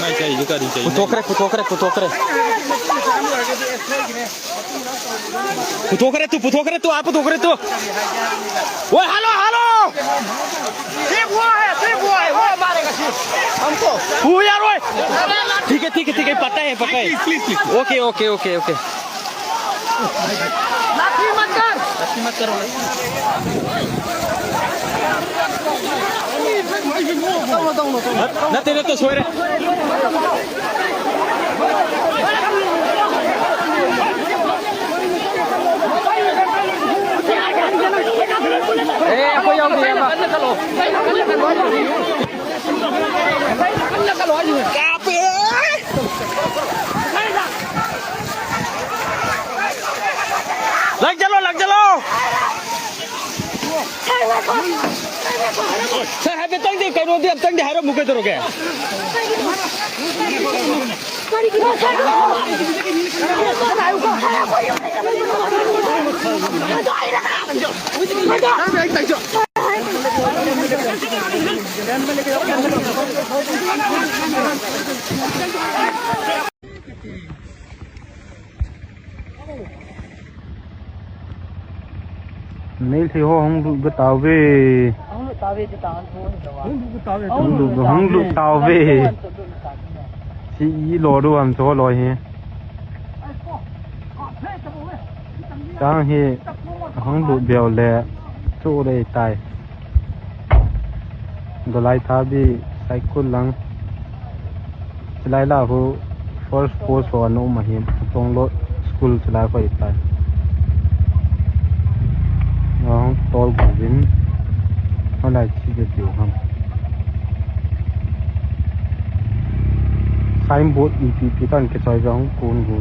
ไม่ใจจะดีใจพุทโธकरेพุทโธकरेพุทโธकरेพุทโธकरे तूพุทโธकरे तू आपพุทโธकरे तू ओए हेलो हेलो ठीक हुआ है वो मारेगा हमको वो यार ओए ठीक है पता है ओके ओके ओके ओके लाठी मत करो ना तेरे तो सोए रे कोई और नहीं है क्या पे लग चलो सर है तंग दे करो दे तंग दे हारो मुके तो के नहीं थी हो हम बतावे हम बतावे ये लोडो हम तो लोय हैं कहाँ है हम लोग बेवले तो ले ताई दोलाई था भी साइकिल लंग चलाई ला हो फर्स्ट पोस्ट हो नो महिम तों लो स्कूल चलाई को ताई हम तोल गुबिन हलाई चीज़ दियो हम साइन बोर्ड ईपी पितान के चॉइस हम कौन गो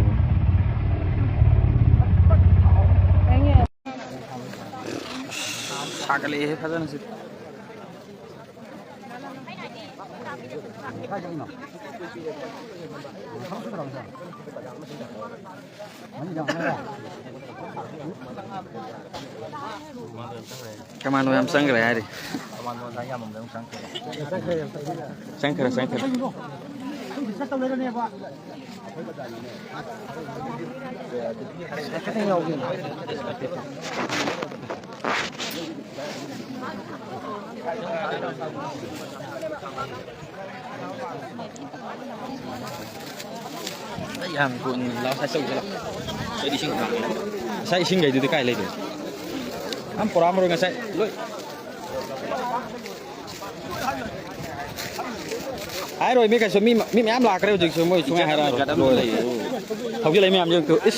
सागले है फजन से Kaman lo em sang cái này đi. Sang cái. Đấy hàng cuộn lao sai sâu rồi. Sai đi sinh cái. Sai sinh cái gì thì cái lấy được. Am pora mo nga sai loi ai rồi mấy cái số mi am lạc cái rồi số mới xuống hai rồi không cái lấy mi am dương từ ít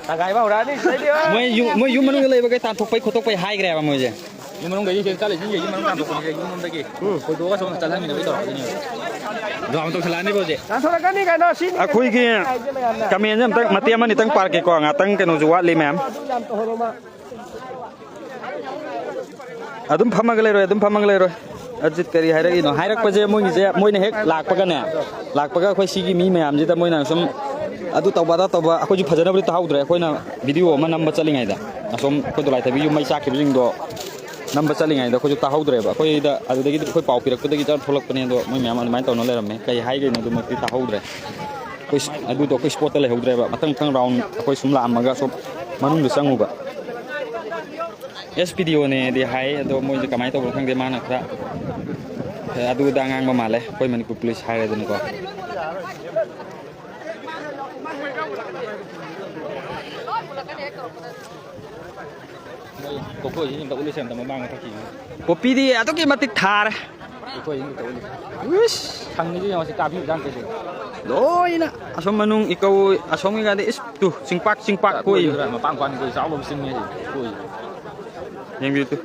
ta gái vào ra đi mới dùng mình lấy cái tàn thuộc phải hai cái mà mới gì nhưng mà nó cái gì cái là gì nhưng mà nó làm được cái gì nhưng mà cái hồi đó xong ta làm mình phải tỏ cái gì rồi tôi làm đi bao giờ thôi cái này cái nó xin à khui kia kami anh em mà tiêm anh tăng park cái quang tăng cái nó jual lấy mẹ adum phamang le roi ajit kari haira ino hairak paje moi ne hek lak paga ne lak paga khoi sigi mi mayam ji ta moi na som adu tawba akhoi ji phajana bri ta haudre akhoi na video ma number chalingai da asom khoi dolai thabi mai sa ki jing do number chalingai da khoi ta haudre ba khoi da adu degi khoi pau pirak da gi jar tholak pane do moi mayam mai taw no le ram kai hai ge no du ma ti ta haudre khoi adu do khoi spot le haudre ba matang round akhoi sum la amaga som manung du sangu ba SPDO ne di hai ado moi je kamai to khang de mana khra adu dangang ma male koi Manipur police hai de ko ko yin ta uli sem ta ma bang ta ki kopi di atu ki matik thar ko yin ta uli wish thang ni yo si ta bi jang ke loi na asom manung ikau asom ga de is tu singpak koi ma pang kwan ko sao lom sim ni ko yang gitu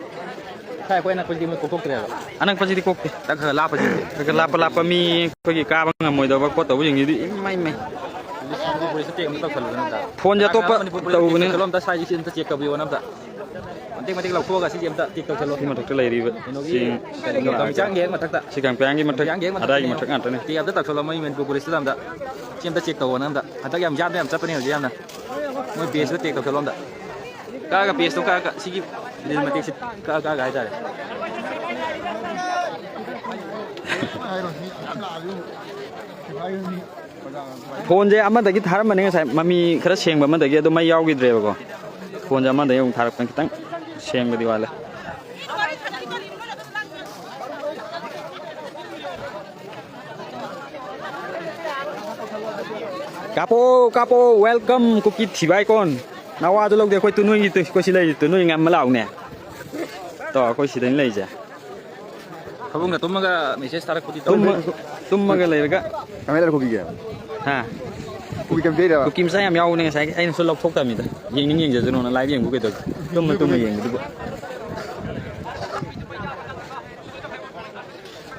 kai ko enak pasti ko kok re anang pasti kok tak la pasti lapa mi ko gi ka bang moi do ba ko to yang ini mai phone ja to pa to ne kalom ta sai sin ta check ka bi wona ta matik lau thua ga si ta tik to chalo ma tak lai ri sing kam chang ge ma tak ta si kang pang gi ma tak ada gi ma tak an ta ne ti ab ta chalo mai men ko police lam ta sim ta check to wona ta ta yam jam yam cha pa ne yam na moi base ta tik to chalo ta ka base to ka si gi din ma tik si ka ga ta ꯐꯣꯟꯁꯦ ꯑꯃꯗꯒꯤ ꯊꯥꯔꯝꯕꯅꯦ ꯉꯁꯥꯏ ꯃꯃꯤ ꯈꯔ ꯁꯦꯡꯕ ꯑꯃꯗꯒꯤ ꯑꯗꯨ ꯃꯩ ꯌꯥꯎꯈꯤꯗ꯭ꯔꯦꯕꯀꯣ ꯐꯣꯟꯁꯦ ꯑꯃꯗꯒꯤ ꯑꯃꯨꯛ ꯊꯥꯔꯛꯄꯅꯤ ꯈꯤꯇꯪ ꯁꯦꯡꯕꯗꯤ ꯋꯥꯠꯂꯦ ꯀꯥꯄꯣ ꯋꯦꯜꯀꯝ ꯀꯨꯀꯤ ꯊꯤꯕꯥꯏꯀꯣꯟ ꯅꯋꯥꯗꯣ ꯂꯧꯗꯦ ꯑꯩꯈꯣꯏ ꯇꯨꯅꯣꯏꯒꯤ ꯑꯩꯈꯣꯏ ꯁꯤ ꯂꯩꯔꯤ ꯇꯨꯅꯣꯏ ꯉꯝꯃ ꯂꯥꯛꯎꯅꯦ ꯇꯣ ꯑꯩꯈꯣꯏ ꯁꯤꯗꯅꯤ ꯂꯩꯔꯤꯁꯦ ꯐꯃꯨꯡꯗ ꯇꯨꯝꯃꯒ ꯃꯦꯁꯦꯖ ꯊꯥꯔꯛꯄꯗꯤ ꯇꯨꯝꯃꯒ ꯂꯩꯔꯒ ꯀꯃꯥꯏꯅ ꯀꯨꯀꯤꯒꯦ ꯍꯥ ꯀꯨꯀꯤ ꯀꯝꯄꯤꯔꯕ ꯀꯨꯀꯤ ꯃꯆꯥ ꯌꯥꯝ ꯌꯥꯎꯕꯅꯦ ꯉꯁꯥꯏ ꯑꯩꯅꯁꯨ ꯂꯧꯊꯣꯛꯇꯕꯅꯤꯗ ꯌꯦꯡꯖꯁꯅꯣꯅ ꯂꯥꯏꯚ ꯌꯦꯡꯕꯨ ꯀꯩꯗꯧꯒꯦ ꯇꯨꯝꯃ ꯌꯦꯡꯕꯗꯨꯕꯨ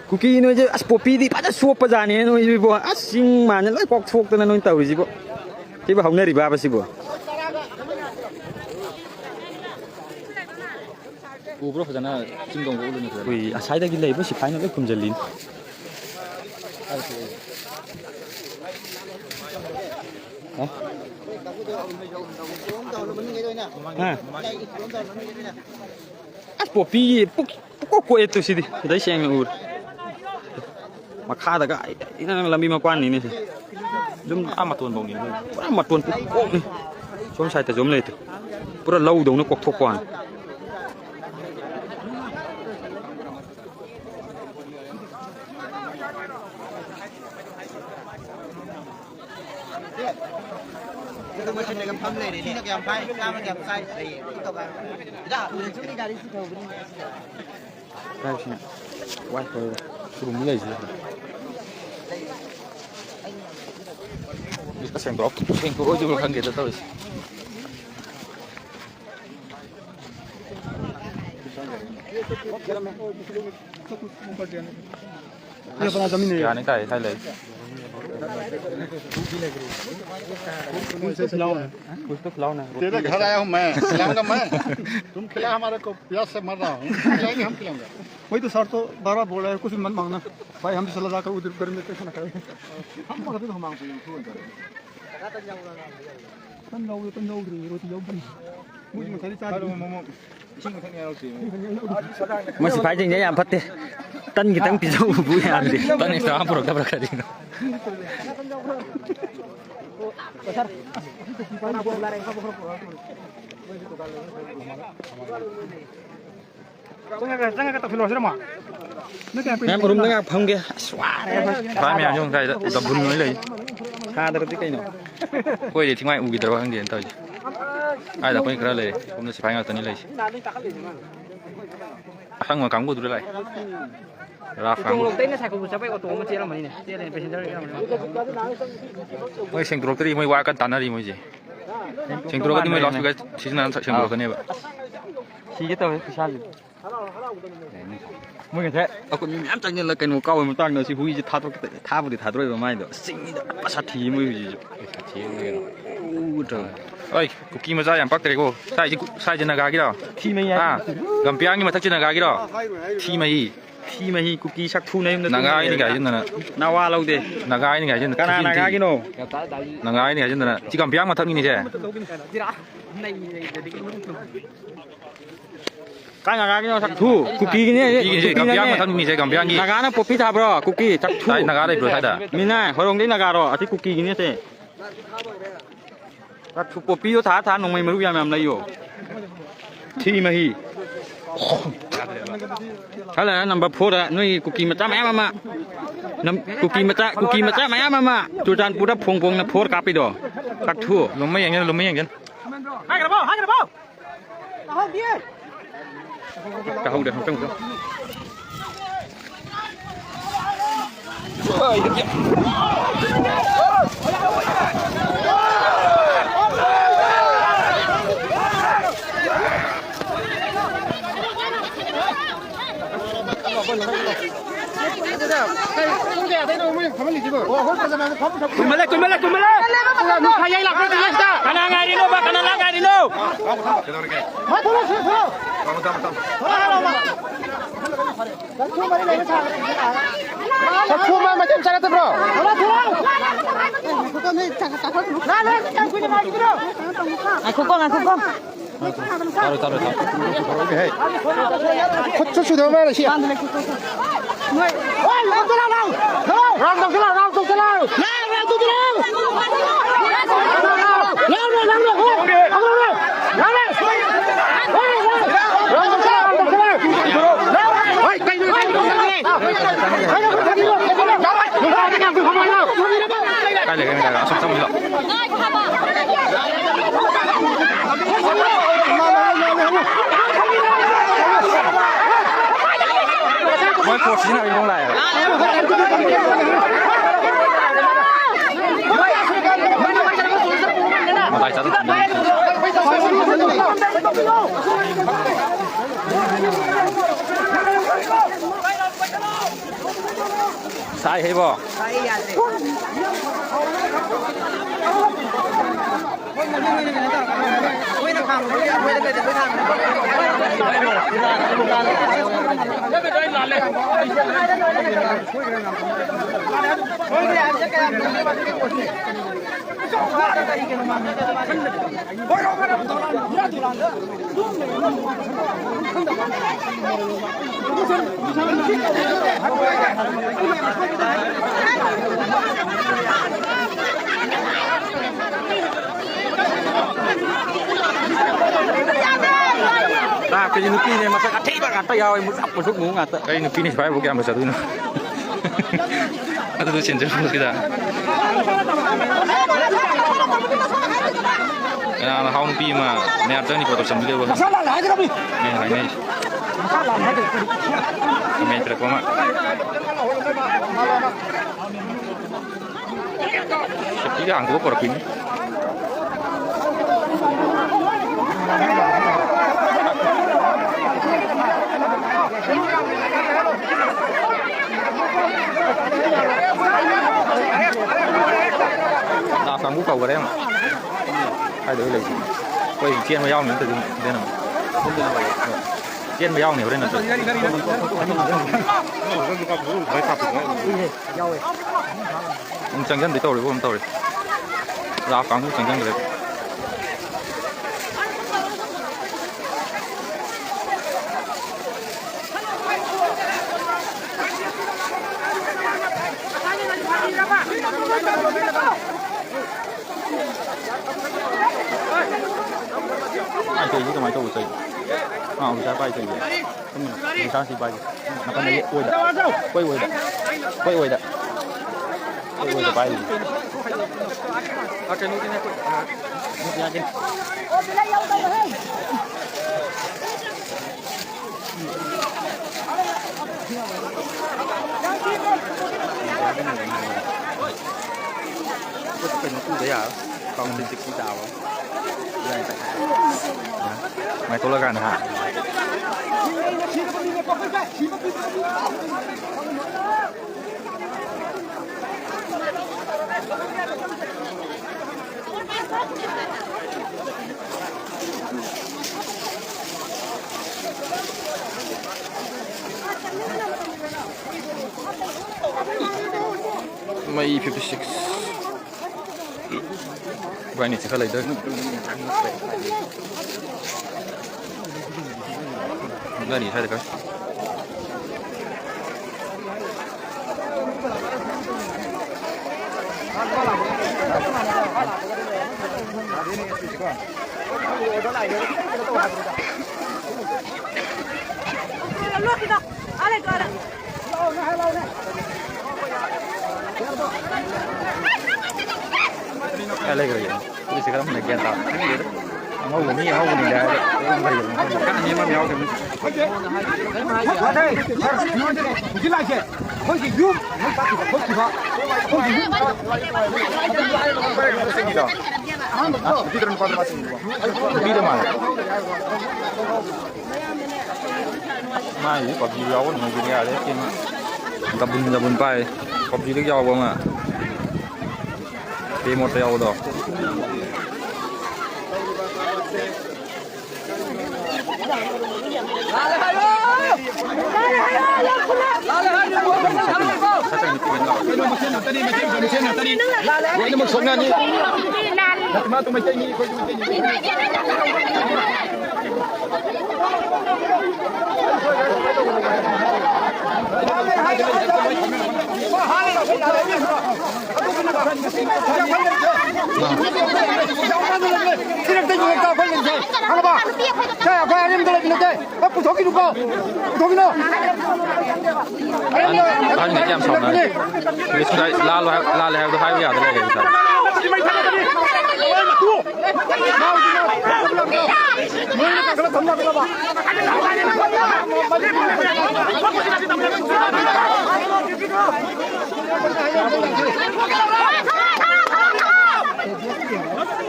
ꯀꯨꯀꯤ ꯅꯣꯏꯁꯦ ꯑꯁ ꯄꯣꯄꯤꯗꯤ ꯐꯖꯅ ꯁꯣꯞꯄꯖꯥꯠꯅꯦ ꯅꯣꯏꯁꯤꯕꯣ ꯑꯁ ꯆꯤꯡ ꯃꯥꯟꯅ ꯂꯣꯏ ꯀꯣꯛꯊꯣꯛꯇꯅ ꯅꯣꯏ ꯇꯧꯔꯤꯁꯤꯕꯣ ꯁꯤꯕꯨ ꯍꯧꯅꯔꯤꯕ ꯁꯤꯕꯨ ꯎꯕ꯭ꯔꯣ ꯐꯖꯅ ꯆꯤꯡꯗꯣꯡ ꯎꯂꯨꯅꯤ ꯐꯖꯅ ꯎꯏ ꯑꯁꯥꯏꯗꯒꯤ ꯂꯩꯕ ꯁꯤꯐꯥꯏꯅ ꯂꯣꯏ ꯈꯨꯝꯖꯤꯜꯂꯤꯅꯤ ꯑꯁ ꯄꯣꯄꯤꯒꯤ ꯄꯨꯀꯣꯛ ꯀꯣꯛꯑꯦ ꯇꯨ ꯁꯤꯗꯤ ꯁꯤꯗꯩ ꯁꯦꯡꯅ ꯎꯔꯦ ꯃꯈꯥꯗꯒ ꯅꯪ ꯂꯝꯕꯤ ꯃꯄꯥꯟꯅꯤꯅꯦ ꯁꯤ ꯑꯗꯨꯝ ꯃꯇꯣꯟ ꯐꯥꯎꯅꯤ ꯄꯨꯔꯥ ꯃꯇꯣꯟ ꯄꯨꯀꯣꯛꯅꯤ ꯁꯣꯝ ꯁꯥꯏꯗꯇꯁꯨ ꯑꯃ ꯂꯩꯇꯦ ꯄꯨꯔꯥ ꯂꯧꯗꯧꯅ ꯀꯣꯛꯊꯣꯛꯄ ꯋꯥꯅꯤ ꯋꯥꯏ ꯐꯥꯏ ꯁꯨꯔꯨꯝ ꯂꯩꯁꯤ ꯁꯦꯡꯗꯣꯛꯑꯣꯏꯗꯣꯏꯕ꯭ꯔꯥ ꯈꯪꯗꯦꯗ ꯇꯧꯔꯤꯁꯤ यानी का है ले कुछ तो खिलाओ ना तेरे घर आया हूँ मैं खिलाऊंगा मैं तुम खिला हमारे को प्यास से मर रहा हूँ खिलाएंगे हम खिलाऊंगा वही तो सर तो बार बार बोल रहे हैं कुछ मत मांगना भाई हम चला जाकर उधर गर्मी में कैसे ना करें हम कहते तो हम मांगते हैं तन जाओ रोटी जाओ मुझे मसाले चाट ꯃꯣꯏ ꯁꯤꯐꯥꯏꯁꯤꯡꯁꯦ ꯌꯥꯝ ꯐꯠꯇꯦ ꯇꯟ ꯈꯤꯇꯪ ꯄꯤꯖꯧꯕꯨ ꯌꯥꯗꯦ ꯇꯟ ꯑꯦꯛꯁꯇ꯭ꯔꯥ ꯄꯨꯔꯛꯇꯕ꯭ꯔꯥ ꯀꯔꯤꯅꯣ चंगा तो फिलहाल सिरमा ꯃꯌꯥꯝ ꯔꯨꯝꯗ ꯐꯝꯒꯦ ꯑꯁ ꯋꯥꯔꯦ ꯐꯥꯏ ꯃꯌꯥꯝꯁꯨ ꯉꯁꯥꯏꯗ ꯗꯕꯨꯜ ꯂꯣꯏ ꯂꯩ ꯊꯥꯗ꯭ꯔꯗꯤ ꯀꯩꯅꯣ ꯑꯩꯈꯣꯏꯗꯤ ꯊꯤꯡꯉꯥꯏ ꯎꯈꯤꯗ꯭ꯔꯕ ꯈꯪꯗꯦꯅ ꯇꯧꯔꯤꯁꯦ ꯑꯥꯏꯗ ꯑꯩꯈꯣꯏ ꯈꯔ ꯂꯩꯔꯦ ꯁꯣꯝꯗ ꯁꯤꯐꯥꯏ ꯉꯥꯛꯇꯅꯤ ꯂꯩꯁꯦ ꯑꯁꯪꯕ ꯀꯥꯡꯕꯨꯗꯨꯗ ꯂꯥꯛꯑꯦ ꯔꯥꯐ ꯀꯥꯡꯕꯨ ꯃꯣꯏ ꯁꯦꯡꯗꯣꯔꯛꯇ꯭ꯔꯤ ꯃꯣꯏ ꯋꯥ ꯀꯟꯅ ꯇꯥꯟꯅꯔꯤ ꯃꯣꯏꯁꯦ ꯁꯦꯡꯗꯣꯔꯛꯑꯗꯤ ꯃꯣꯏ ꯂꯥꯎꯠ ꯁ꯭ꯄꯤꯀꯔ ꯁꯤꯖꯤꯟꯅ ꯁꯦꯡꯗꯣꯔꯛꯀꯅꯦꯕ ꯁꯤꯒꯦ ꯇꯧꯋꯦ ꯄꯩꯁꯥꯁꯦ ꯃꯣꯏ ꯉꯁꯥꯏ ꯑꯩꯈꯣꯏ ꯃꯤ ꯃꯌꯥꯝ ꯆꯪꯁꯤꯜꯂ ꯀꯩꯅꯣ ꯀꯥꯎꯕ ꯃꯇꯥꯡꯗ ꯁꯤ ꯍꯨꯏꯁꯦ ꯊꯥꯕꯨꯗꯤ ꯊꯥꯗꯣꯔꯛꯏꯕ ꯃꯥꯏꯗꯣ ꯆꯤꯡꯗ ꯁꯥꯊꯤ ꯃꯣꯏ ꯍꯨꯏꯁꯤꯁꯨ ꯑꯣꯏ ꯀꯨꯀꯤ ꯃꯆꯥ ꯌꯥꯝ ꯄꯛꯇ꯭ꯔꯦꯀꯣ ꯁꯥꯏꯁꯦ ꯅꯥꯒꯥꯒꯤꯔꯣ ꯊꯤ ꯃꯍꯤ ꯒꯝꯄꯤꯌꯥꯡꯒꯤ ꯃꯊꯛꯁꯦ ꯅꯥꯒꯥꯒꯤꯔꯣ ꯊꯤ ꯃꯍꯤ ꯀꯨꯀꯤ ꯁꯛꯊꯨꯅ ꯌꯨꯝꯗ ꯅꯥꯒꯥꯒꯤꯅꯤ ꯍꯥꯏꯖꯤꯟꯗꯅ ꯅꯋꯥ ꯂꯧꯗꯦ ꯅꯥꯒꯥꯒꯤꯅꯤ ꯍꯥꯏꯖꯤꯟꯗꯅ ꯀꯅꯥ ꯅꯥꯒꯥꯒꯤꯅꯣ ꯅꯥꯒꯥꯒꯤꯅꯤ ꯍꯥꯏꯖꯤꯟꯗꯅ ꯁꯤ ꯒꯝꯄꯤꯌꯥꯡ ꯃꯊꯛꯅꯤꯅꯦꯁꯦ ꯀꯥꯏ ꯅꯥꯒꯥꯒꯤꯅꯣ ꯁꯛꯊꯨ ꯀꯨꯀꯤꯒꯤꯅꯦ ꯒꯝꯄꯤꯌꯥꯡ ꯃꯊꯛꯅꯤꯁꯦ ꯒꯝꯄꯤꯌꯥꯡꯒꯤ ꯅꯥꯒꯥꯅ ꯄꯣꯄꯤ ꯊꯥꯕ꯭ꯔꯣ ꯀꯨꯀꯤ ꯁꯛꯊꯨ ꯅꯥꯒꯥ ꯂꯩꯕ꯭ꯔꯣ ꯁ꯭ꯋꯥꯏꯗ ꯃꯤꯅꯥ ꯍꯣꯏꯔꯣꯡꯗꯩ ꯅꯥꯒꯥꯔꯣ ꯑꯁꯤ ꯀꯨꯀꯤꯒꯤꯅꯦ ꯁꯦ ꯄꯣꯄꯤꯗꯣ ꯊꯥ ꯅꯣꯡꯃꯩ ꯃꯔꯨ ꯌꯥꯝ ꯂꯩꯌꯣ ꯊꯤ ꯃꯍꯤ ꯈꯜꯂ ꯅꯝꯕꯔ 4ꯗ ꯅꯣꯏ ꯀꯨꯀꯤ ꯃꯆꯥ ꯃꯌꯥꯝ ꯑꯃ ꯀꯨꯀꯤ ꯃꯆꯥ ꯃꯌꯥꯝ ꯑꯃ ꯆꯨꯔꯆꯥꯟꯄꯨꯔꯗ ꯐꯣꯡꯅ 4 ꯀꯥꯞꯄꯤꯗꯣ ꯀꯛꯊꯨ ꯂꯨꯝꯃ ꯌꯦꯡꯖꯟ ꯀꯥꯍꯧꯗꯦ ꯍꯝꯇꯪ Kumala. Kaya lang ako dito. Kanangay ba? Kanangay dino. Sakuma macam cara tu bro. Aku kong. Taruh. Kau sudah mana sih? cái này là sắp xong rồi. Mới cuộc chiến nào không lại à? Mà tại sao sai hay bỏ? Nah, kayak nupi nih masa kati banget ya, masuk bunga tuh. Kayak nupi nih supaya bukan besar dulu. Atau tuh cincin dulu kita. Ya, hau nupi mah, nih artinya nih foto sambil dia. Nih. Kami terekam mak. Seperti anggur korek ini. Đào càng ngũ cầu vào đây mà hai đứa lấy quay chiên với nhau nữa từ đây nào chiên với nhau nhiều đây là ông chẳng dân bị tàu rồi không tàu rồi đào càng ngũ chẳng dân rồi anh chơi cái máy tôi chơi, ông sẽ bay chơi gì? Mình sao thì bay? Nó có mấy quay đã, quay đã bay. Cái nút này, nút này. Cái nút đấy à? Còn mình thích cái nào? Mày tôi là gan hả? May 56. Quay này chỉ phải lấy đơn. Đây đi thay được không? Cái này rồi, tôi sẽ làm này kia tao. Mau cái này ra, không phải dùng cái này mà nhau thì. Đây, chỉ lại cái, không chỉ dùng, không chỉ phá. Mai ini kopi jauh nih gini ada kan. Tabun pai, kopi itu jauh banget. Demo jauh dah. Ini maksudnya ni. Cuma tu macam ni, kau macam ni. anh này em sống này vì chúng ta la là hai bây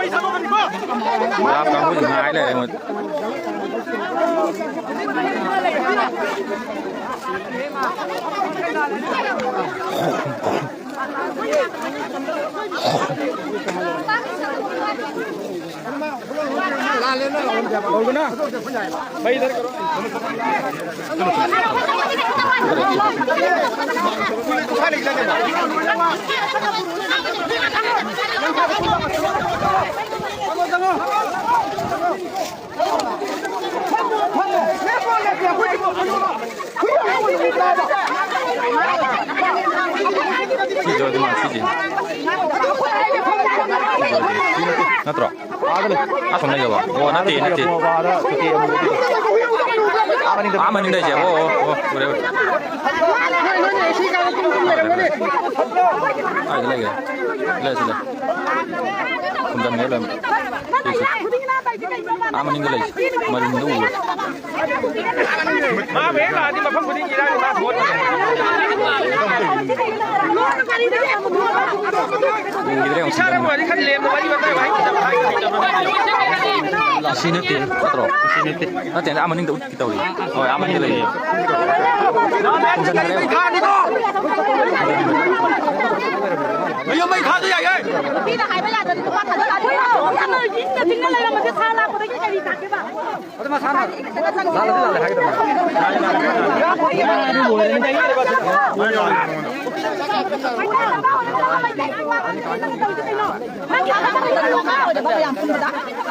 giờ đây là cả hối hại này một Sijauh itu masih sih. Natro. Asam lagi apa? Oh nanti. Aman ini aja. Oh, boleh. Ayo lagi. Sudah. Sudah melam. Aman ini lagi. Mari dulu. Ma bé là đi mà không có đi gì đâu mà buồn. Sao đâu mà đi khăn liềm rồi đi mà phải Sini tiền, Natro. Sini tiền. Nó tiền aman ini tuh kita uli. Oh aman ini lagi. Bây giờ mày khá thế vậy ơi. Đi là hai bây giờ thì qua thật là anh ơi dính là dính lên là mà cái tha la của đấy cái gì tạt cái bạn. Ở mà sana. Là hai cái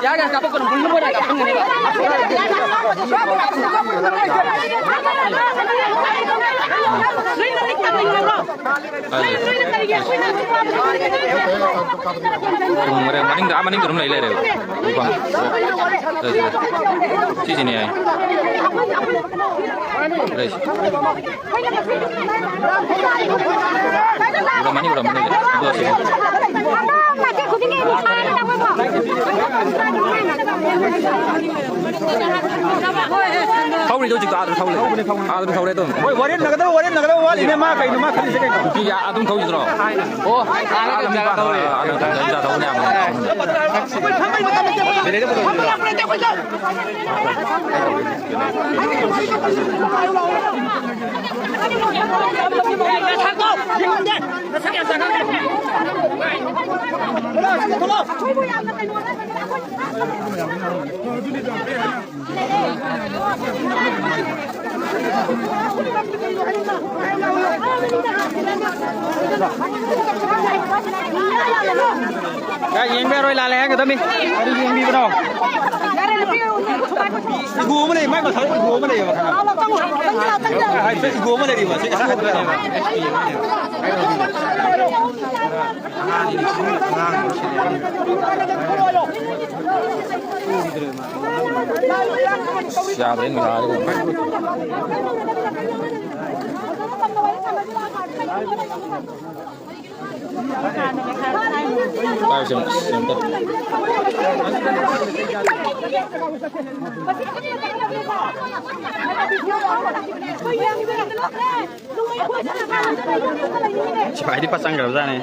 Ya kan kapag ko nung mo na kapag ngene. Kemarin maning turun lagi leh, bang. Sini ya. Guys. Udah mani udah mani. Dua sih. Thâu đi tôi chỉ có thâu đấy tôi. Ôi, warin nagada wali ne ma kai ma khali se kai. Thì ya adum thâu gì rồi. Ô, làm gì thâu đi. Ra thâu nhà cái gì bé rồi là lẽ người ta mi đi gì mi đâu Gua mana mai ma thau gua mana ya kana. Hai fe gua mana di ma se ka ko siapa ini nggak Tahu siapa? Coba dipasang nggak usah nih.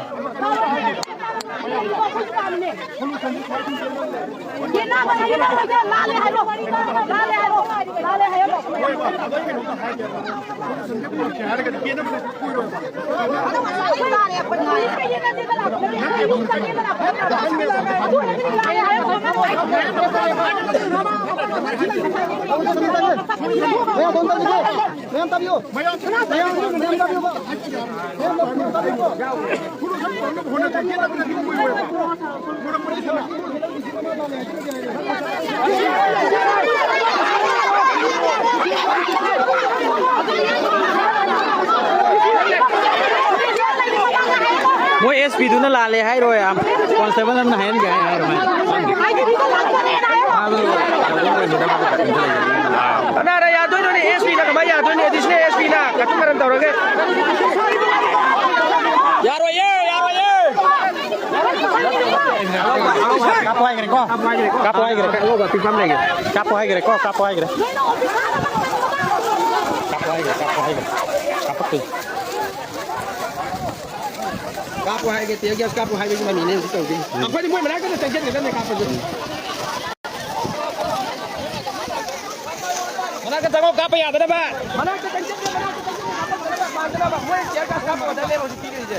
मोय SP दुना लाले हाय रोय आम constable हम हायन गए हाय रोय ना रे याद होने एसपी ना कमाई याद होने एडिशनल एसपी ना कतु करन तौरगे यारो ये kapoy gre ko lo ga pipam lege kapoy gre kapoy gre kapoy ge te ge kapoy ge ma ni ne to ge akwai ni moy mana ka ta ge ne ne kapoy ge mana ka ta kapoy ya da ba mana ka ta ge mana ka ba moy ya ka kapoy da le ro ti ge je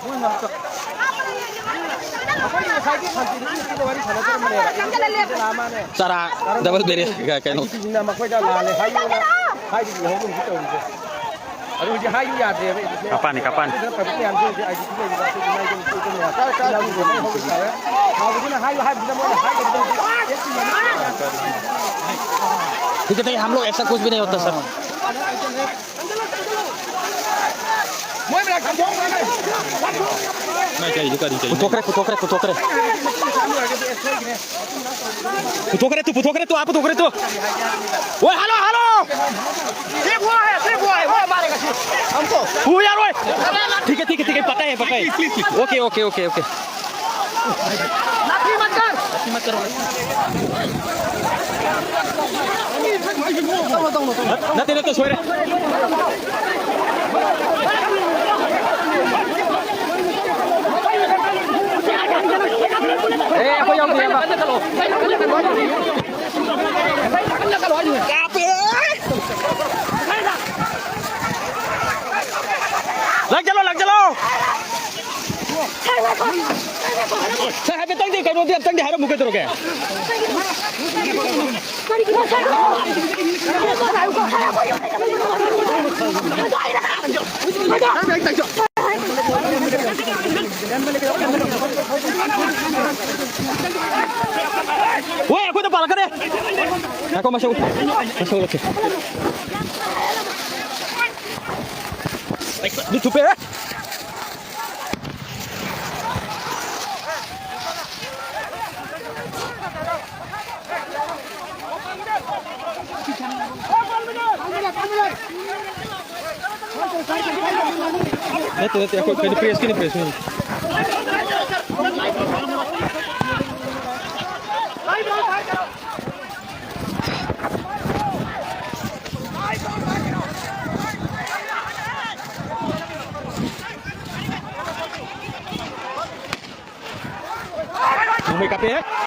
moy na ka Cara double bere kayak no. Kapan nih kapan? Kita हम लोग ऐसा कुछ भी नहीं होता sir. Nah, jadi juga di sini. Putokre tu, apa putokre tu? Woi, halo. वो मारेगा हमको वो यार वही ठीक है पता है ओके लाठी मत करो nanti suara aku yang dia Pak lagi jalo saya habis tadi kalau dia tadi harus buka terus ya woi aku udah palakan deh aku masuk lagi ditutup ya Nanti aku di press ni. Mau make up ya?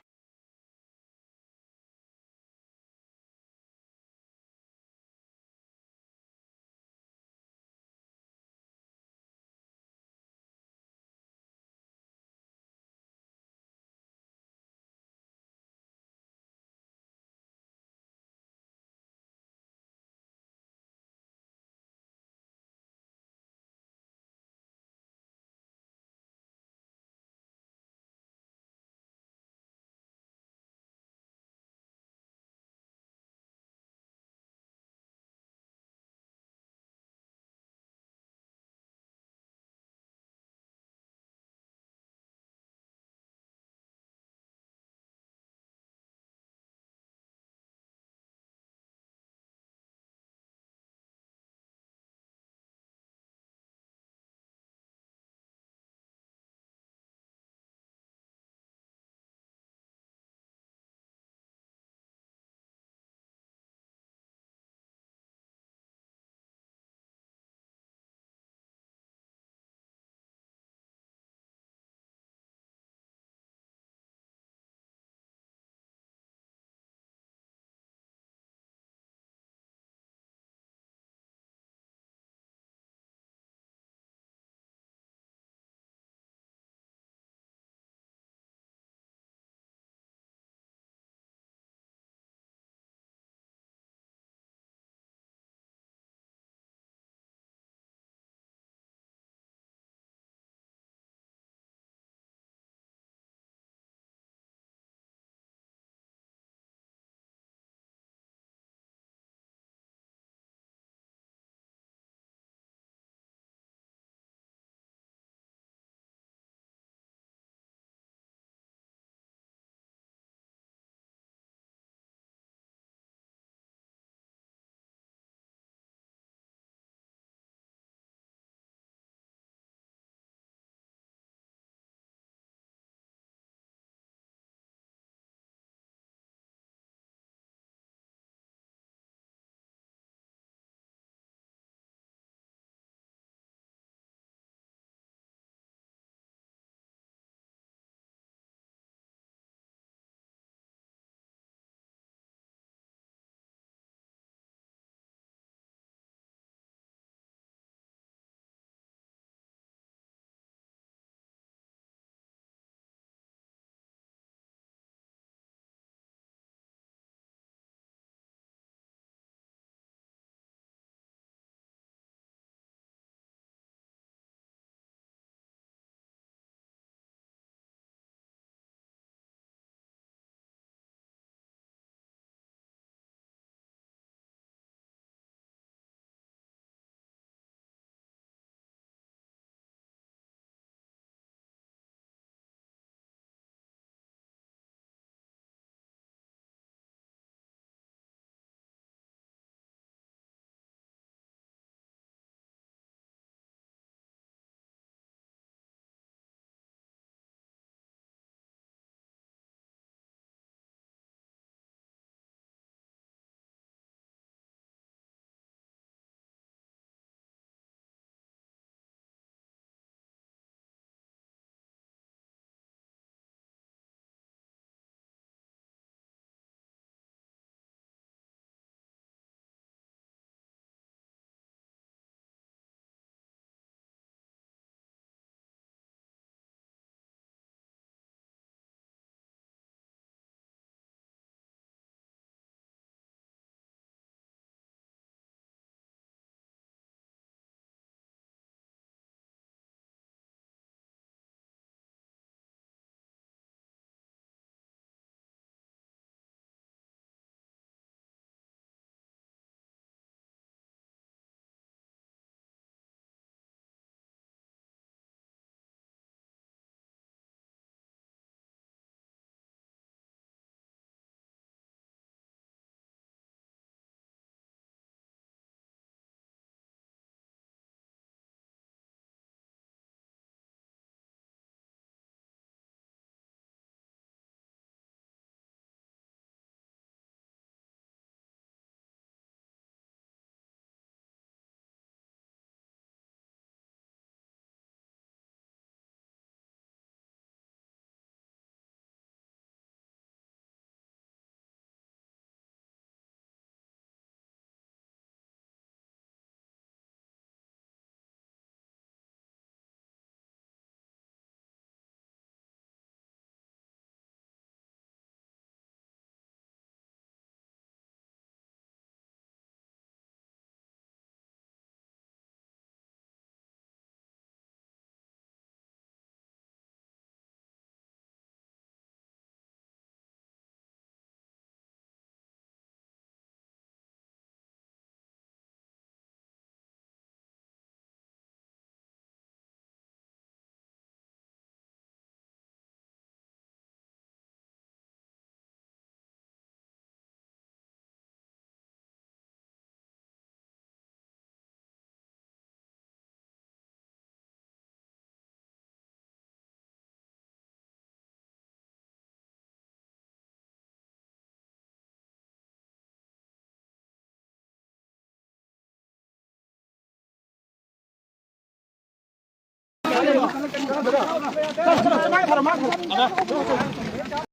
चलो चलो चलो मार